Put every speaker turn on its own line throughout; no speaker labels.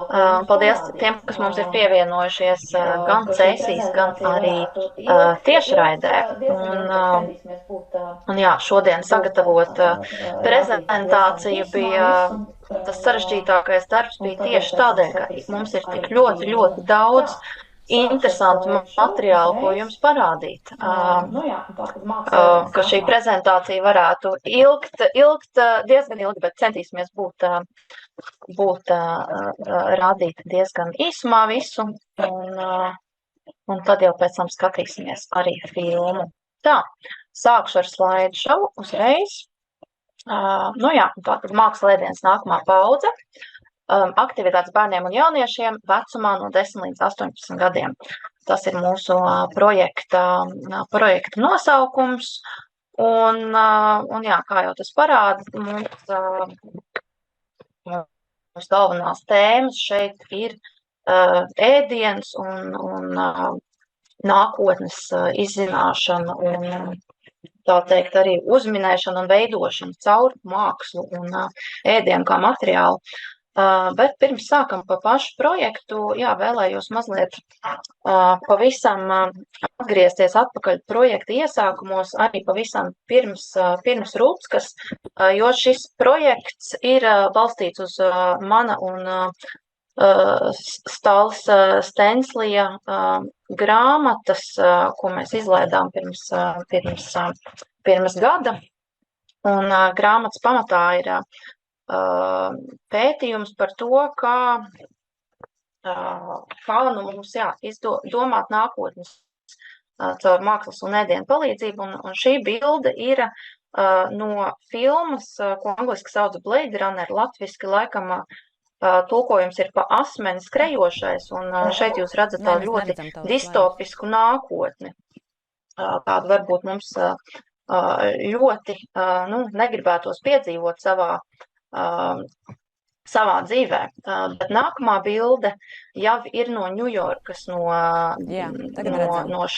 Paldies tiem, kas mums ir pievienojušies gan sesijas, gan arī tiešraidē. Un jā, šodien sagatavot prezentāciju bija tas sarežģītākais darbs bija tieši tādēļ, ka mums ir tik ļoti, ļoti daudz interesantu materiālu, ko jums parādīt. Ka šī prezentācija varētu ilgt diezgan ilgi, bet centīsimies būt rādīt diezgan īsumā visu, un tad jau pēc tam skatīsimies arī filmu. Tā, sākšu ar slaidu šovu uzreiz. Tātad mākslēdienas nākamā paudze. Aktivitātes bērniem un jauniešiem vecumā no 10 līdz 18 gadiem. Tas ir mūsu projekta nosaukums. Un jā, kā jau tas parāda, mums galvenās tēmas šeit ir ēdiens un nākotnes izzināšana un tā teikt arī uzminēšana un veidošana caur mākslu un ēdienu kā materiālu. Bet pirms sākam pa pašu projektu, jā, vēlējos mazliet pavisam atgriezties atpakaļ projekta iesākumos, arī pavisam pirms Ruckas, jo šis projekts ir balstīts uz mana un Stāls Stenslija grāmatas, ko mēs izlaidām pirms gada. Un grāmatas pamatā ir pētījums par to, kā mums domāt nākotnes caur mākslas un ēdienu palīdzību. Un šī bilde ir no filmas, ko angliski sauc Blade Runner, latviski laikam tulkojums ir pa asmeni skrejošais, un šeit jūs redzat tādu ļoti distopisku nākotni. Tādu varbūt mums ļoti negribētos piedzīvot savā dzīvē. Bet nākamā bilde jau ir no Ņujorkas, no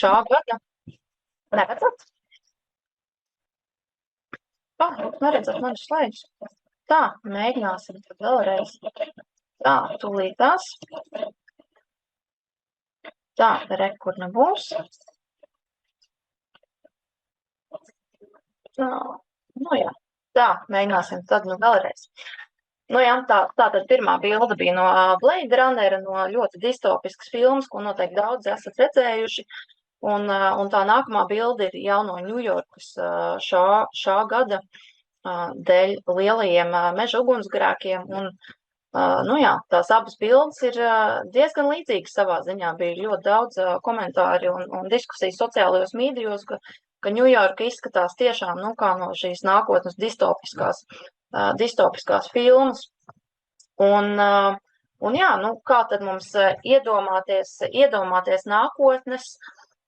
šā gada. Neredzat? Neredzat manas slaidus. Tā, mēģināsim tad vēlreiz. Tā, tūlītās. Tā, kur nebūs. Jā. Tā, mēģināsim tad vēlreiz. Tātad pirmā bilde bija no Blade Runnera, no ļoti distopiskas filmas, ko noteikti daudz esat redzējuši. Un tā nākamā bilde ir jau no Ņujorkas šā gada dēļ lielajiem meža ugunsgrēkiem. Un, tās abas bildes ir diezgan līdzīgas savā ziņā. Bija ļoti daudz komentāri un diskusijas sociālajos mīdijos, ka Ņujorka izskatās tiešām kā no šīs nākotnes distopiskās filmas. Un jā, kā tad mums iedomāties nākotnes,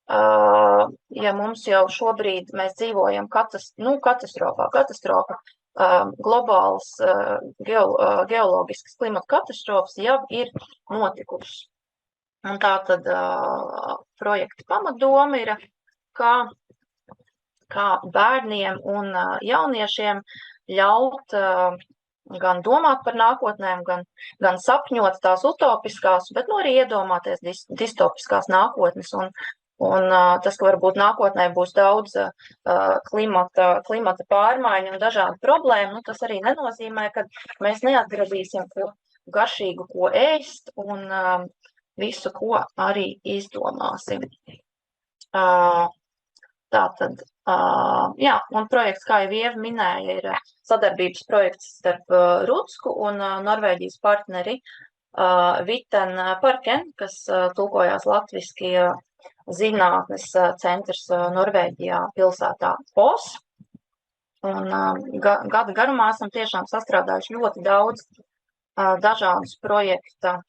ja mums jau šobrīd mēs dzīvojam katastrofa, globālas geoloģiskas klimata katastrofas jau ir notikušas. Un tā tad projekta pamatdoma ir, kā bērniem un jauniešiem ļaut gan domāt par nākotnēm, gan sapņot tās utopiskās, bet arī iedomāties distopiskās nākotnes. Un tas, ka varbūt nākotnē būs daudz klimata pārmaiņu un dažādu problēmu, tas arī nenozīmē, ka mēs neatradīsim ko garšīgu, ko ēst un visu, ko arī izdomāsim. Tātad, un projekts, kā jau Ieva minēja, ir sadarbības projekts starp Rucku un Norvēģijas partneri Viten Parken, kas tulkojās latviski zinātnes centrs Norvēģijā pilsētā Os. Un gada garumā esam tiešām sastrādājuši ļoti daudz dažādas projekta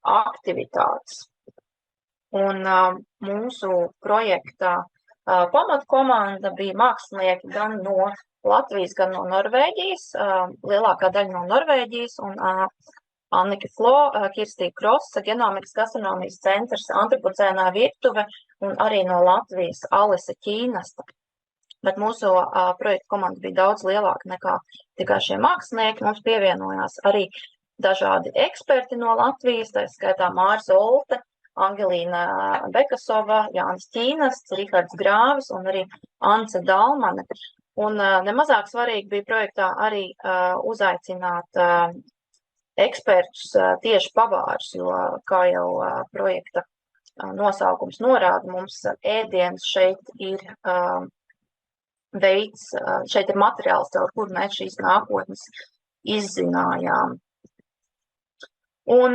aktivitātes. Un mūsu projekta pamatkomanda bija mākslinieki gan no Latvijas, gan no Norvēģijas, lielākā daļa no Norvēģijas, un Annika Flo, Kirstija Krosa, Genomikas gastronomijas centrs, Antropocēnā virtuve, un arī no Latvijas Alise Ķīnasta. Bet mūsu projekta komanda bija daudz lielāka nekā tikai šie mākslinieki. Mums pievienojās arī dažādi eksperti no Latvijas, tā skaitā Māris Olte, Angelīna Bekasova, Jānis Ķīnasts, Rihards Grāvis un arī Ance Dalmane. Un nemazāk svarīgi bija projektā arī uzaicināt ekspertus, tieši pavārus, jo, kā jau projekta nosaukums norāda, mums ēdienas šeit ir veids, šeit ir materiāls, caur kuru mēs šīs nākotnes izzinājām. Un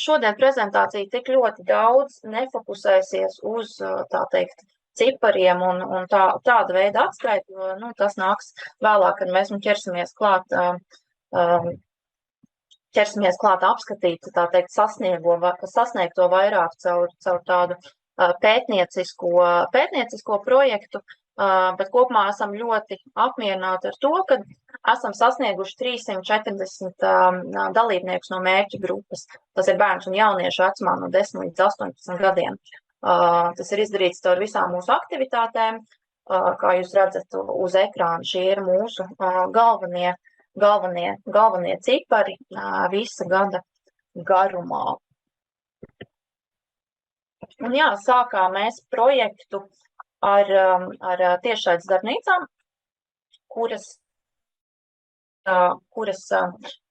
šodien prezentācija tik ļoti daudz nefokusēsies uz, tā teikt, cipariem un tāda veida atskaitu, jo tas nāks vēlāk, kad mēs ķersimies klāt apskatīt, tā teikt, sasniegto vairāk caur tādu pētniecisko projektu, bet kopumā esam ļoti apmierināti ar to, ka esam sasnieguši 340 dalībniekus no mērķa grupas. Tas ir bērns un jauniešu vecumā no 10 līdz 18 gadiem. Tas ir izdarīts caur visām mūsu aktivitātēm. Kā jūs redzat uz ekrāna, šie ir mūsu galvenie cipari visa gada garumā. Un jā, sākām mēs projektu ar tiešsaites darbnīcām, kuras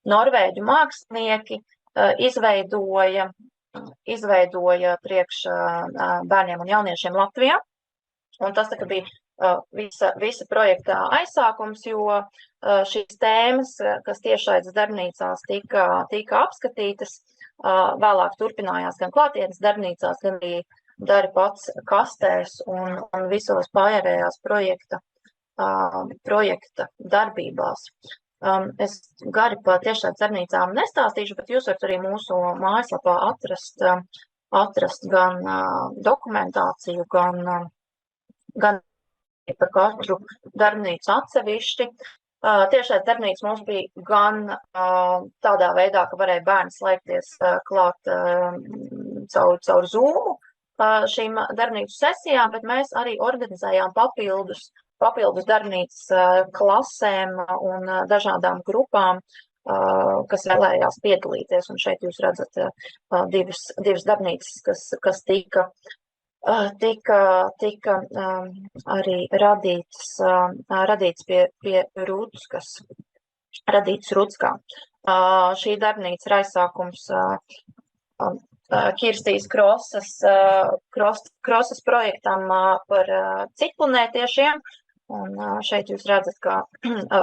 norvēģu mākslinieki izveidoja priekš bērniem un jauniešiem Latvijā. Un tas tā, bija visa projekta aizsākums, jo šīs tēmas, kas tiešsaites darbnīcās tika apskatītas, vēlāk turpinājās gan klātienes darbnīcās, gan arī dari pats kastēs un visos pārējās projekta darbībās. Es gari par tiešsaites darbnīcām nestāstīšu, bet jūs varat arī mūsu mājaslapā atrast gan dokumentāciju, gan par katru darbnīcu atsevišķi. Tiešsaites darbnīca mums bija gan tādā veidā, ka varēja bērni slēgties klāt caur Zoomu šīm darbnīcu sesijām, bet mēs arī organizējām papildus darbnīcas klasēm un dažādām grupām, kas vēlējās piedalīties. Un šeit jūs redzat divas darbnīcas, kas tika arī radīts pie Rudskas, radīts Rudskā. Šī darbnīca ir aizsākums Kirstijas Krosas projektam par ciklinētiešiem. Un šeit jūs redzat, ka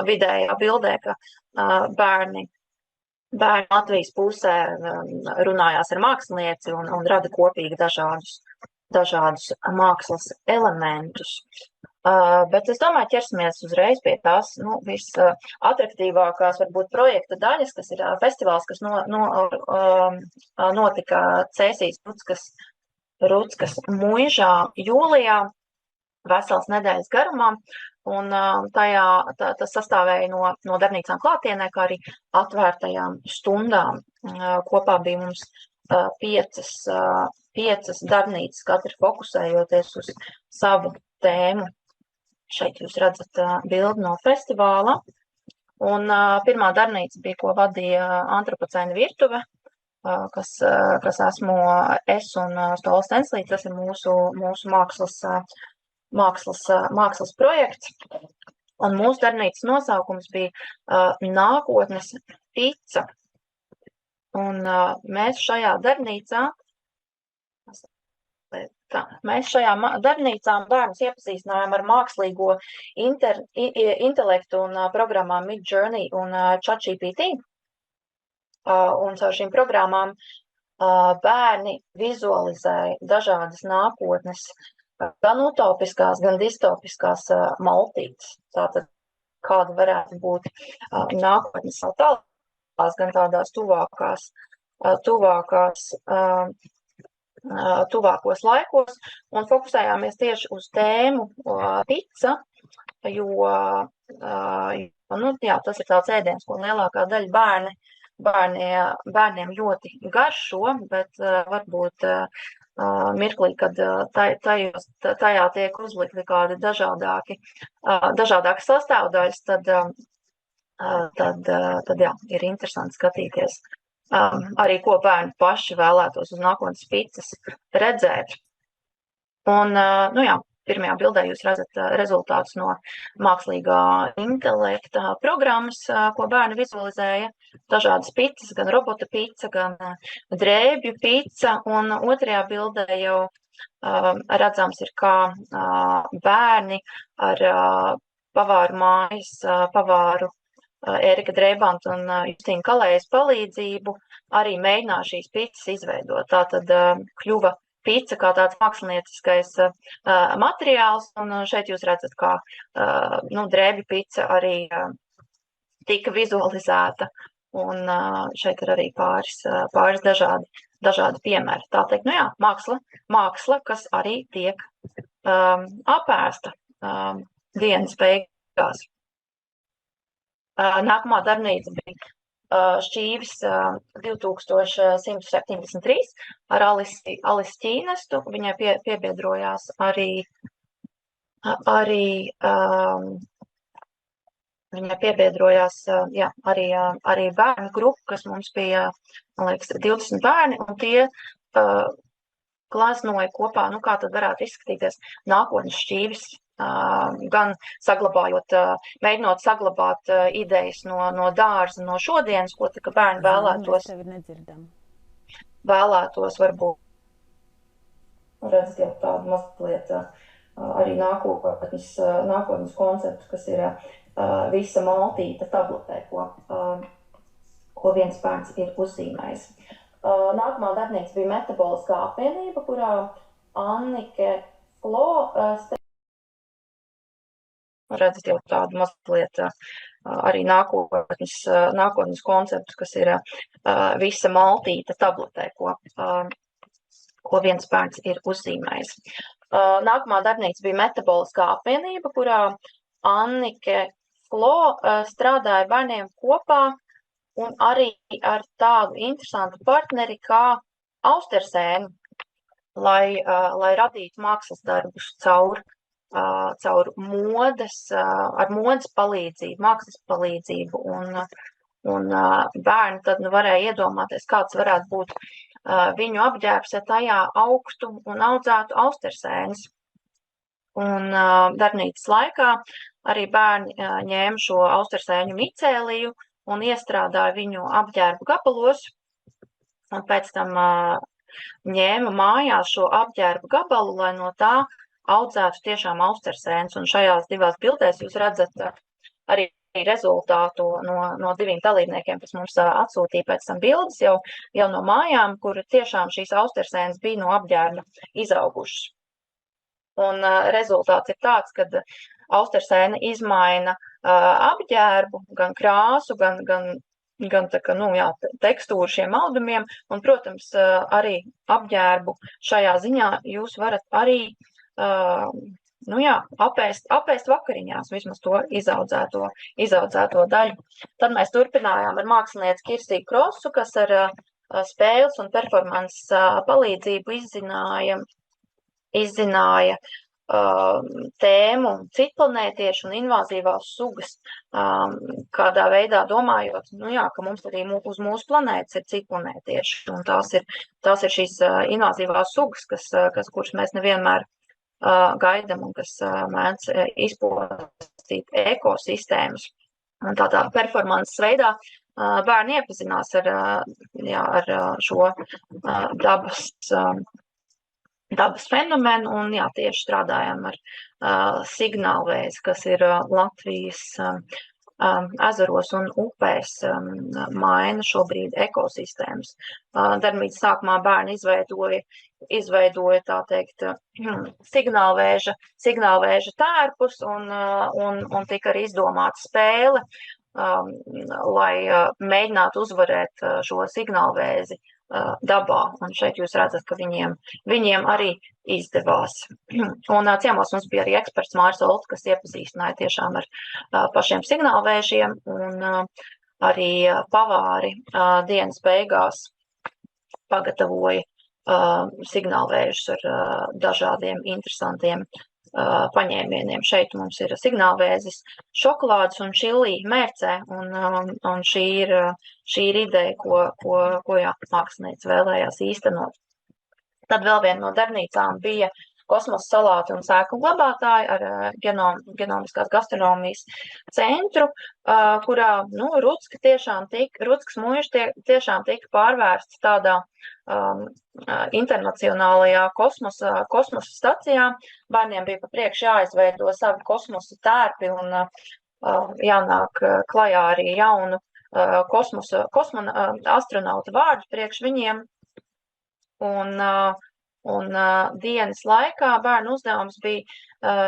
vidējā bildē, ka bērni Latvijas pusē runājās ar mākslinieci un rada kopīgi dažādus mākslas elementus. Bet es domāju, ķersimies uzreiz pie tās visatraktīvākās varbūt projekta daļas, kas ir festivāls, kas notika Cēsīs Rudskas muižā jūlijā, vesels nedēļas garumā, un tas sastāvēja no darbnīcām klātienē, kā arī atvērtajām stundām. Kopā bija mums piecas darbnīcas, katra fokusējoties uz savu tēmu. Šeit jūs redzat bildi no festivāla. Un pirmā darbnīca bija, ko vadīja Antropocēna virtuve, kas esmu es un Stola Stenslīds. Tas ir mūsu mākslas projekts. Un mūsu darbnīcas nosaukums bija Nākotnes pica. Un mēs šajā darbnīcā bērnus iepazīstinājām ar mākslīgo intelektu un programmām Midjourney un ChatGPT. Un caur šīm programmām bērni vizualizēja dažādas nākotnes, gan utopiskās, gan distopiskās maltītes. Tātad, kāda varētu būt nākotnes tālākās, gan tādās tuvākos laikos, un fokusējāmies tieši uz tēmu pica, jo tas ir tāds ēdiens, ko lielākā daļa bērniem ļoti garšo, bet varbūt mirklī, kad tajā tiek uzlikti kādi dažādāki sastāvdaļas, tad tad jā, ir interesanti skatīties arī, ko bērni paši vēlētos uz nākotnes picas redzēt. Un, jā, pirmajā bildē jūs redzat rezultātus no mākslīgā intelekta programmas, ko bērni vizualizēja. Dažādas picas, gan robota pica, gan drēbju pica, un otrajā bildē jau redzams ir, kā bērni ar pavāru mājas pavāru Ērika Dreibanta un Justīna Kalējas palīdzību arī mēģināja šīs picas izveidot. Tātad kļuva pica kā tāds mākslinieckais materiāls, un šeit jūs redzat, kā drēbju pica arī tika vizualizēta, un šeit ir arī pāris dažādi piemēri. Tā teikt, jā, māksla, kas arī tiek apēsta dienas beigās. Nākamā darbnīca bija Šķīvis 2173 ar Alisi Ķīnestu. Viņai piebiedrojās arī bērnu grupa, kas mums bija, man liekas, 20 bērni, un tie gleznoja kopā, kā tad varētu izskatīties nākotnes Šķīvis, gan mēģinot saglabāt idejas no dārza, no šodienas, ko tā bērni vēlētos varbūt. Redzat jau tādu mazliet arī nākotnes konceptu, kas ir visa maltīta tabletē, ko viens bērns ir uzzīmējis. Nākamā darbnīca bija metaboliskā apvienība, kurā Annike Flo redzat jau tādu mazliet arī nākotnes konceptu, kas ir visa maltīta tabletē, ko viens bērns ir uzzīmējis. Nākamā darbnīca bija metaboliskā apvienība, kurā Annike Flo strādāja bērniem kopā un arī ar tādu interesantu partneri kā Austersēnu, lai radītu mākslas darbus caur ar modes palīdzību, mākslas palīdzību, un bērni tad varēja iedomāties, kāds varētu būt viņu apģērbs, ja tajā augtu un audzētu Austersēnas. Un darbnīcas laikā arī bērni ņēma šo Austersēņu micēliju un iestrādāja viņu apģērbu gabalos, un pēc tam ņēma mājās šo apģērbu gabalu, lai no tā audzētu tiešām Austersēnas, un šajās divās bildēs jūs redzat arī rezultātu no diviem dalībniekiem, kas mums atsūtīja pēc tam bildes jau no mājām, kur tiešām šīs Austersēnas bija no apģērba izaugušas. Un rezultāts ir tāds, ka Austersēna izmaina apģērbu, gan krāsu, gan tekstūru šiem audumiem, un, protams, arī apģērbu šajā ziņā jūs varat arī apēst vakariņās, vismaz to izaudzēto daļu. Tad mēs turpinājām ar mākslinieci Kirsiju Krosu, kas ar spēles un performances palīdzību izzināja tēmu citplanētiešu un invazīvās sugas, kādā veidā domājot, ka mums arī uz mūsu planētas ir citplanētieši, un tās ir šīs invazīvās sugas, kuras mēs nevienmēr gaidam un kas mēdz izpostīt ekosistēmas. Un tādā performances veidā bērni iepazinās ar šo dabas fenomenu, un tieši strādājam ar signālvēzi, kas ir Latvijas ezeros un upēs maina šobrīd ekosistēmas. Darbnīcas sākumā bērni izveidoja tā teikt signālvēža tērpus, un tika arī izdomāta spēle, lai mēģinātu uzvarēt šo signālvēzi dabā. Un šeit jūs redzat, ka viņiem arī izdevās. Un ciemos mums bija arī eksperts Māris Olds, kas iepazīstināja tiešām ar pašiem signālvēžiem, un arī pavāri dienas beigās pagatavoja signālvēžus ar dažādiem interesantiem paņēmieniem. Šeit mums ir signālvēzis, šokolādes un čili mērcē, un šī ir ideja, ko mākslinieci vēlējās īstenot. Tad vēl viena no darbnīcām bija kosmosa salāti un sēklu glabātāji ar genomiskās gastronomijas centru, kurā Rudskas mūža tiešām tika pārvērsts tādā internacionālajā kosmosa stacijā. Bērniem bija pa priekšu jāizveido savi kosmosa tērpi un jānāk klajā arī jaunu astronautu vārdu priekš viņiem. Un dienas laikā bērnu uzdevums bija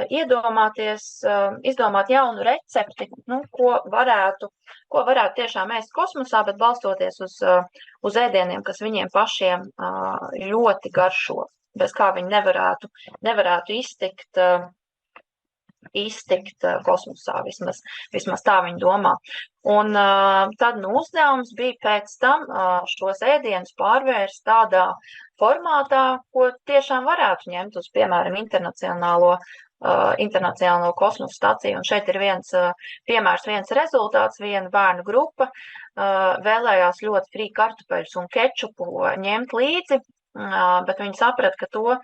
izdomāt jaunu recepti, ko varētu tiešām ēst kosmosā, bet balstoties uz ēdieniem, kas viņiem pašiem ļoti garšo, bez kā viņi nevarētu iztikt kosmosā, vismaz tā viņi domā. Un tad uzdevums bija pēc tam šos ēdienus pārvērst tādā formātā, ko tiešām varētu ņemt uz, piemēram, internacionālo kosmosa staciju. Un šeit ir viens piemērs, viens rezultāts, viena bērnu grupa vēlējās ļoti frī kartupeļus un kečupu ņemt līdzi, bet viņi saprata, ka to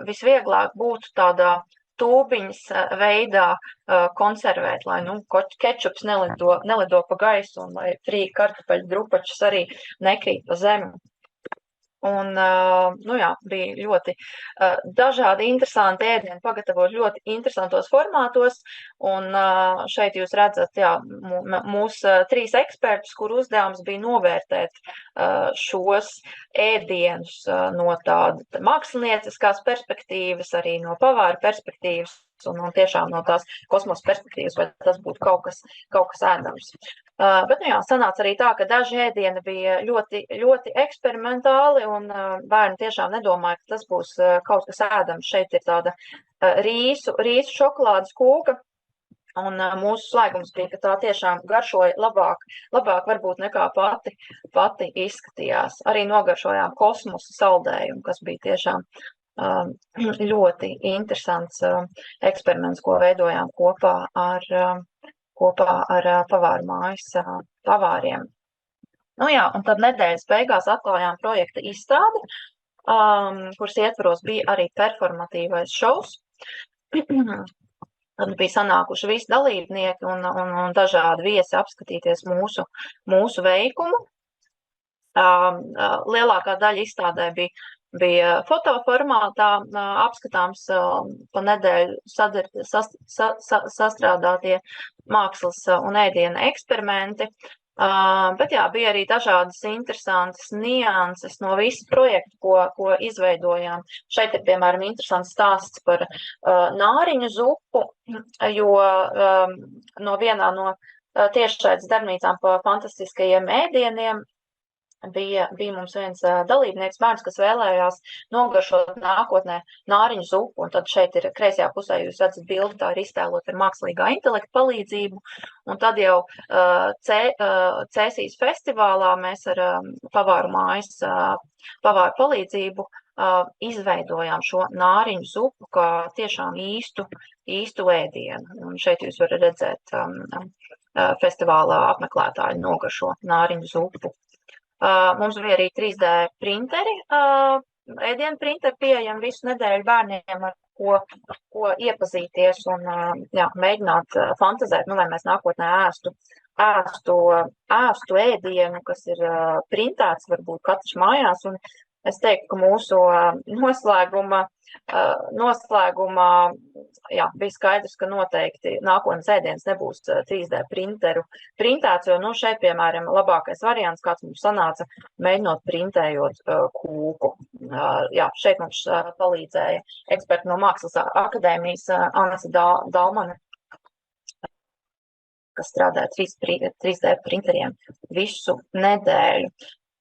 visvieglāk būtu tādā tūbiņas veidā konservēt, lai kečups nelido pa gaisu un lai frī kartupeļu drupačus arī nekrīt pa zemi. Un, bija ļoti dažādi interesanti ēdieni, pagatavot ļoti interesantos formātos, un šeit jūs redzat, mūsu 3 ekspertus, kur uzdevums bija novērtēt šos ēdienus no tāda mākslinieciskās perspektīvas, arī no pavāra perspektīvas, un tiešām no tās kosmosa perspektīvas, vai tas būtu kaut kas ēdams. Bet, sanāca arī tā, ka daži ēdieni bija ļoti, ļoti eksperimentāli, un bērni tiešām nedomāja, ka tas būs kaut kas ēdams. Šeit ir tāda rīsu šokolādes kūka, un mūsu slēgums bija, ka tā tiešām garšoja labāk varbūt nekā pati izskatījās. Arī nogaršojām kosmosa saldējumu, kas bija tiešām ļoti interesants eksperiments, ko veidojām kopā ar pavāru mājas pavāriem. Un tad nedēļas beigās atklājām projekta izstrādi, kuras ietvaros bija arī performatīvais šovs. Tad bija sanākuši visi dalībnieki un dažādi viesi apskatīties mūsu veikumu. Lielākā daļa izstādē bija fotoformātā apskatāms pa nedēļu sastrādātie mākslas un ēdiena eksperimenti. Bet bija arī dažādas interesantas nianses no visu projektu, ko izveidojām. Šeit ir, piemēram, interesants stāsts par nāriņu zupu, jo no vienā no tiešsaites darbnīcām pa fantastiskajiem ēdieniem bija mums viens dalībnieks bērns, kas vēlējās nogaršot nākotnē nāriņu zupu, un tad šeit ir kreisajā pusē, jūs redzat bildi, tā ir iztēlot ar mākslīgā intelekta palīdzību, un tad jau Cēsīs festivālā mēs ar pavāru mājas pavāru palīdzību izveidojām šo nāriņu zupu kā tiešām īstu ēdienu, un šeit jūs varat redzēt festivālā apmeklētāji nogaršo nāriņu zupu. Mums bija arī 3D printeri, ēdienu printeri pieejami visu nedēļu bērniem, ar ko iepazīties un mēģināt fantazēt, lai mēs nākotnē ēstu ēdienu, kas ir printēts varbūt katrs mājās. Un es teiktu, ka mūsu noslēgumā bija skaidrs, ka noteikti nākotnes ēdiens nebūs 3D printeru printēts, jo šeit, piemēram, labākais variants, kāds mums sanāca, mēģinot printējot kūku. Šeit mums palīdzēja eksperti no Mākslas akadēmijas Anese Dalmane, kas strādāja 3D printeriem visu nedēļu.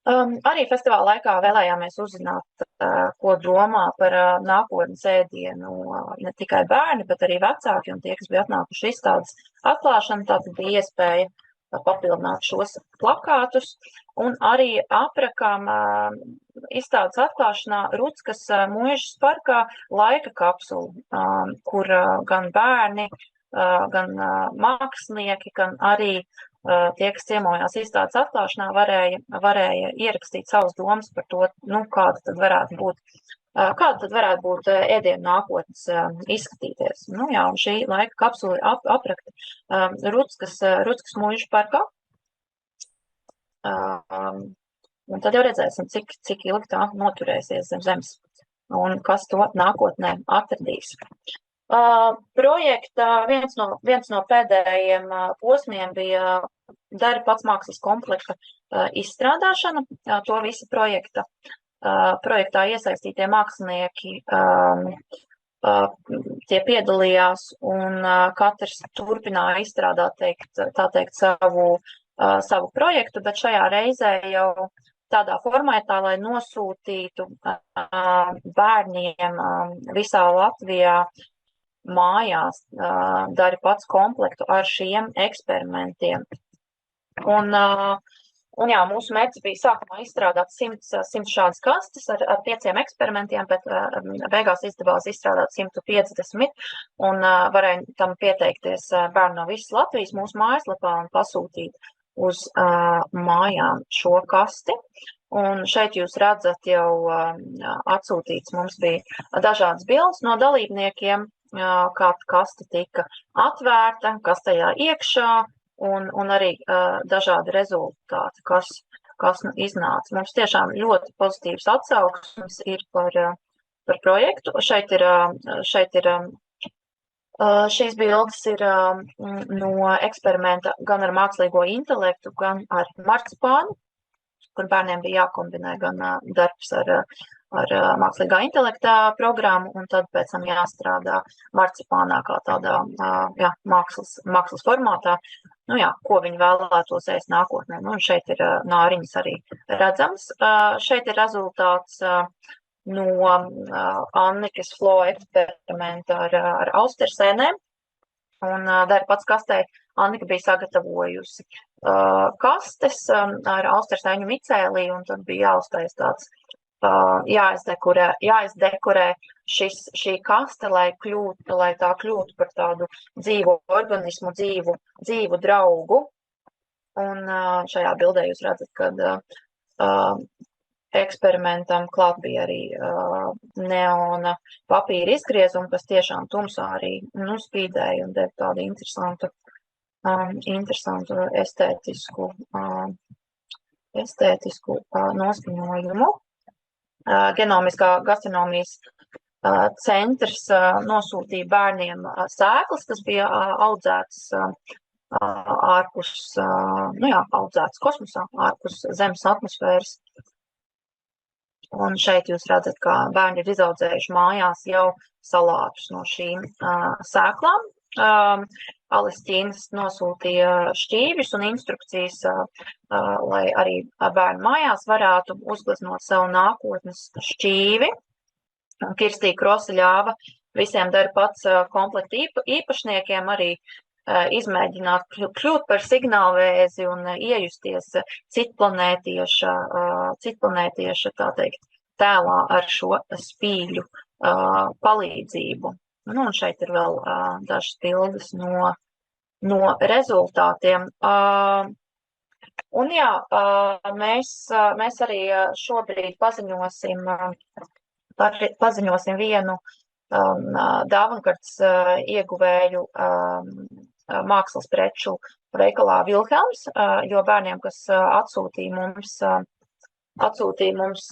Arī festivāla laikā vēlējāmies uzzināt, ko domā par nākotnes ēdienu ne tikai bērni, bet arī vecāki un tie, kas bija atnākuši izstādes atklāšanu. Tātad bija iespēja papildināt šos plakātus. Un arī aprakām izstādes atklāšanā Ruckas Muižas parkā laika kapsulu, kur gan bērni, gan mākslinieki, gan arī tie, kas ciemojās izstādes atklāšanā, varēja ierakstīt savas domas par to, kāda tad varētu būt ēdienu nākotnes izskatīties. Jā, un šī laika kapsula aprakta Ruckas Muižas parkā. Un tad jau redzēsim, cik ilgi tā noturēsies zem zemes un kas to nākotnē atradīs. Projekta viens no pēdējiem posmiem bija Dari pats mākslas komplekta izstrādāšana. To visi projektā iesaistītie mākslinieki tie piedalījās un katrs turpināja izstrādāt, tā teikt, savu projektu, bet šajā reizē jau tādā formātā, lai nosūtītu bērniem visā Latvijā mājās Dari pats komplektu ar šiem eksperimentiem. Un jā, mūsu mērķis bija sākumā izstrādāt 100 šādas kastes ar 5 eksperimentiem, bet beigās izdevās izstrādāt 150 un varēja tam pieteikties bērni no visas Latvijas mūsu mājaslapā un pasūtīt uz mājām šo kasti. Un šeit jūs redzat jau atsūtīts, mums bija dažādas bildes no dalībniekiem, kā kasta tika atvērta, kas tajā iekšā, un arī dažādi rezultāti, kas iznāca. Mums tiešām ļoti pozitīvs atsauksmes ir par projektu. Šeit ir šīs bildes ir no eksperimenta gan ar mākslīgo intelektu, gan ar marcipānu, kur bērniem bija jākombinē gan darbs ar mākslīgā intelekta programmu, un tad pēc tam jāstrādā marcipānā kā tādā mākslas formātā, ko viņi vēlētos ēst nākotnē. Un šeit ir nāriņas arī redzams. Šeit ir rezultāts no Annikas Flo eksperimenta ar austersēnēm. Un Dari pats kastē Annika bija sagatavojusi kastes ar austersēņu micēliju, un tad bija jāuztais tāds jāizdekorē šī kaste, lai tā kļūtu par tādu dzīvu organismu, dzīvu draugu. Un šajā bildē jūs redzat, kad eksperimentam klāt bija arī neona papīra izgriezumi, kas tiešām tumsā arī spīdēja un deva tādu interesantu estētisku noskaņojumu. Genomiskā gastronomijas centrs nosūtīja bērniem sēklas, kas bija audzētas audzētas kosmosā, ārpus Zemes atmosfēras. Un šeit jūs redzat, kā bērni ir izaudzējuši mājās jau salātus no šīm sēklām. Palestīnas nosūtīja šķīvis un instrukcijas, lai arī bērni mājās varētu uzgleznot savu nākotnes šķīvi. Kirstija Krosa ļāva visiem Dari pats komplekta īpašniekiem arī izmēģināt kļūt par signālvēzi un iejusties citplanētieša, tā teikt, tēlā ar šo spīļu palīdzību. Un šeit ir vēl dažas bildes no rezultātiem. Un jā, mēs arī šobrīd paziņosim vienu dāvankartes ieguvēju mākslas preču veikalā Vilhelms, jo bērniem, kas atsūtīja mums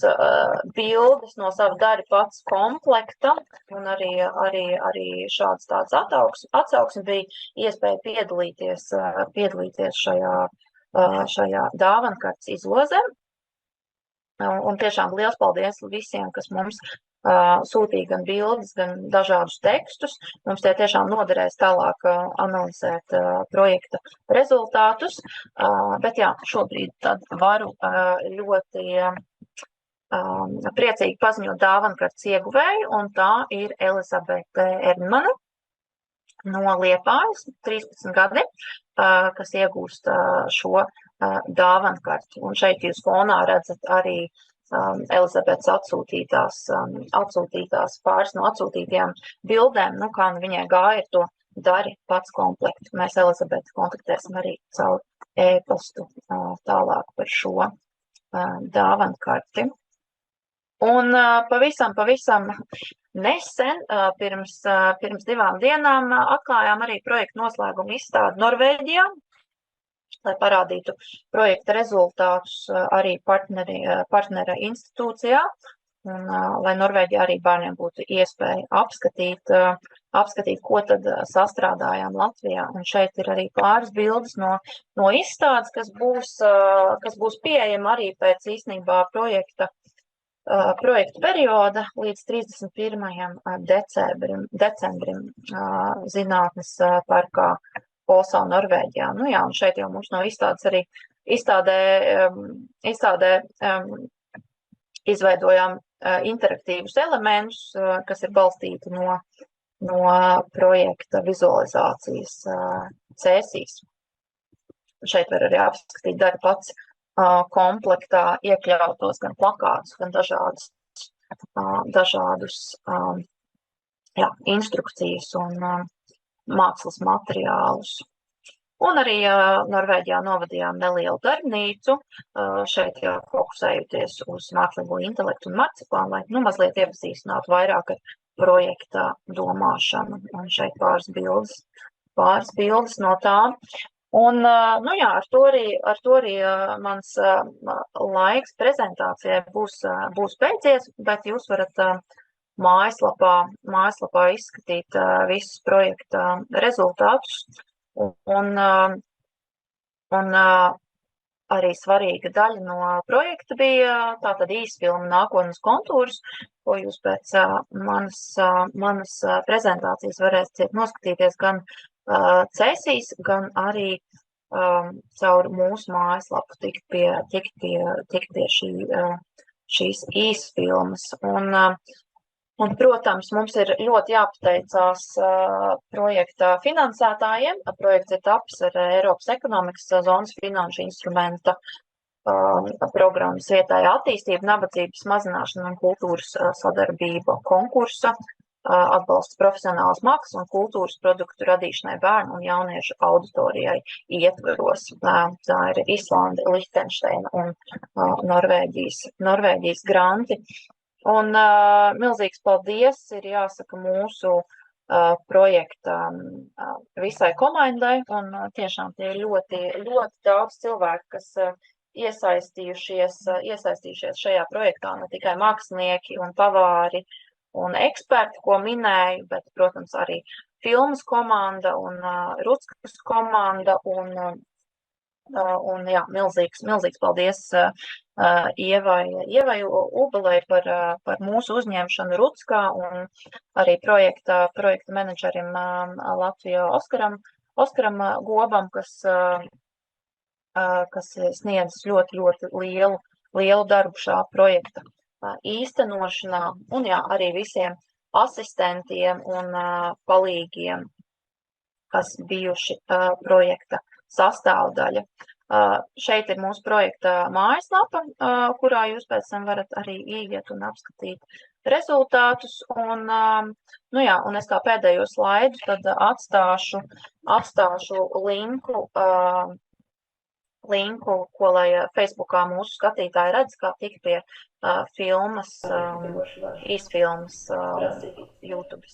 bildes no sava Dari pats komplekta, un arī šāds tāds atsauksme bija iespēja piedalīties šajā dāvankartes izlozē. Un tiešām liels paldies visiem, kas mums sūtīja gan bildes, gan dažādus tekstus. Mums tie tiešām noderēs tālāk analizēt projekta rezultātus. Bet jā, šobrīd tad varu ļoti priecīgi paziņot dāvankartes ieguvēju, un tā ir Elizabete Erdmane. no Liepājas, 13 gadi, kas iegūst šo dāvankarti. Un šeit jūs fonā redzat arī Elizabetes atsūtītās pāris no atsūtītajām bildēm, nu kā nu viņai gāja to dari pats komplektu. Mēs Elizabeti kontaktēsim arī caur e-pastu tālāk par šo dāvankarti. Un pavisam nesen, pirms 2 dienām, atklājām arī projektu noslēgumu izstādi Norvēģijā, lai parādītu projekta rezultātus arī partnera institūcijā, un lai Norvēģijā arī bērniem būtu iespēja apskatīt, ko tad sastrādājām Latvijā. Un šeit ir arī pāris bildes no izstādes, kas būs pieejama arī pēc īstenībā projekta perioda līdz 31. decembrim zinātnes parkā Polsā, Norvēģijā. Nu jā, un šeit jau mums no izstādes arī izstādē izveidojām interaktīvus elementus, kas ir balstīti no projekta vizualizācijas cēsīs. Šeit var arī apskatīt dari pats komplektā iekļautos gan plakātus, gan dažādus instrukcijas un mākslas materiālus. Un arī Norvēģijā novadījām nelielu darbnīcu, šeit jau fokusējoties uz mākslīgo intelektu un marcipānu, lai mazliet iepazīstinātu vairāk ar projekta domāšanu. Un šeit pāris bildes no tām. Un, nu jā, ar to arī mans laiks prezentācijai būs beidzies, bet jūs varat mājaslapā izskatīt visus projekta rezultātus. Un arī svarīga daļa no projekta bija tātad īsfilma Nākotnes kontūrus, ko jūs pēc manas prezentācijas varēsiet noskatīties gan cēsīs, gan arī caur mūsu mājaslapu tikt pie šīs īsfilmas. Un, protams, mums ir ļoti jāpateicās projekta finansētājiem. Projekts ir tapis ar Eiropas ekonomikas zonas finanšu instrumenta programmas vietējā attīstība, nabadzības mazināšana un kultūras sadarbība konkursa, atbalsts profesionālas mākslas un kultūras produktu radīšanai bērnu un jauniešu auditorijai ietveros. Tā ir Islande, Lihtenšteina un Norvēģijas granti. Un milzīgs paldies ir jāsaka mūsu projekta visai komandai, un tiešām tie ir ļoti, ļoti daudz cilvēku, kas iesaistījušies šajā projektā, ne tikai mākslinieki un pavāri un eksperti, ko minēju, bet, protams, arī filmas komanda un Rutskas komanda un jā, milzīgs paldies Ievai Ubelei par mūsu uzņemšanu Rutskā un arī projekta menedžerim Latvijā Oskaram Gobam, kas sniedz ļoti, ļoti lielu darbu šā projekta īstenošanā, un jā, arī visiem asistentiem un palīgiem, kas bijuši projekta sastāvdaļa. Šeit ir mūsu projekta mājaslapa, kurā jūs pēc tam varat arī ieiet un apskatīt rezultātus. Un, nu jā, un es kā pēdējo slaidu tad atstāšu linku, ko lai Facebookā mūsu skatītāji redz, kā tikt pie filmas, īsfilmas YouTube.